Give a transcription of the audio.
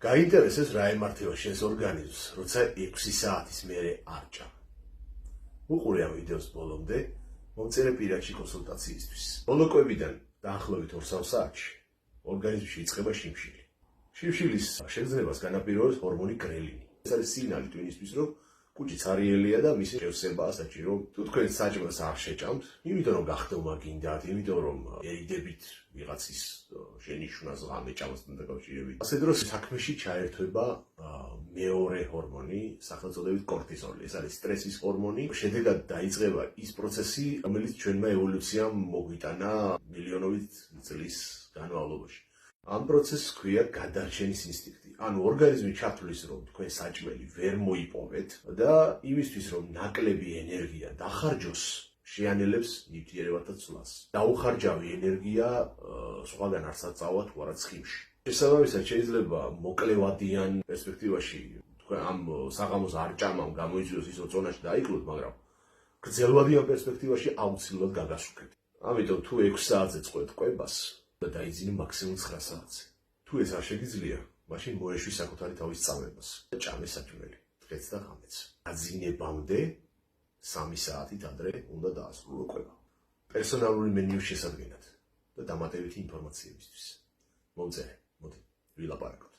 გაინტერესებს რა ემართება შენს ორგანიზმს, როცა 6 საათის მერე არ ჭამ. უყურე ამ ვიდეოს ბოლომდე, მომწერე პირადში კონსულტაციისთვის. ბოლო კვებიდან დაახლოებით 2 საათში ორგანიზმში იწყება შიმშილი. შიმშილის შეგრძნებას განაპირობებს ჰორმონი გრელინი. ეს არის სიგნალი ტვინისთვის, რომ კუჭი ცარიელია და მისი შევსებაა საჭირო. თუ თქვენ საჭმელს არ შეჭამთ, იმიტომ რომ გახდომა გინდათ, იმიტომ რომ ერიდებით ვიღაცის შენიშვნას ღამე ჭამს დაკავშირებით. ასე დროს საქმეში ჩაერთვება მეორე ჰორმონი, სახელწოდებით კორტიზოლი. ეს არის სტრესის ჰორმონი. შედეგად დაიწყება ის პროცესი, რომელიც ჩვენმა ევოლუციამ მოგვიტანა მილიონობით წლის განმავლობაში. ამ პროცესს ქვია გადარჩენის ინსტინქტი. ანუ ორგანიზმი ჩათვლის, რომ თქვენ საჭმელი ვერ მოიპოვეთ და იმისთვის, რომ ნაკლები ენერგია დახარჯოს, შეანელებს ნივთიერებათა ცვლას. დაუხარჯავი ენერგია სხვაგან არ საწავათ თუ არა ცხიმში. შესაბამისად, შეიძლება მოკლევადიან პერსპექტივაში თქვენ ამ საღამოს არ ჭამამ გამოიწვიოს ის ოცონაში დაიკლოთ, მაგრამ გრძელვადიან პერსპექტივაში აუცილებლად გაგასუქეთ. ამიტომ თუ 6 საათზე წყვეთ კვებას და დაიძინე მაქსიმუმ 9 საათზე. თუ ეს არ შეგიძლია, მაშინ მოეშვი საკუთარი თავის წამებას და ჭამე საჭმელი, დღეც და ღამეც. აძინებამდე 3 საათით ადრე უნდა დაასრულო კვება. პერსონალური მენიუს შესადგენად და დამატებითი ინფორმაციებისთვის. მომწერე, მოდი, ვილაპარაკოთ.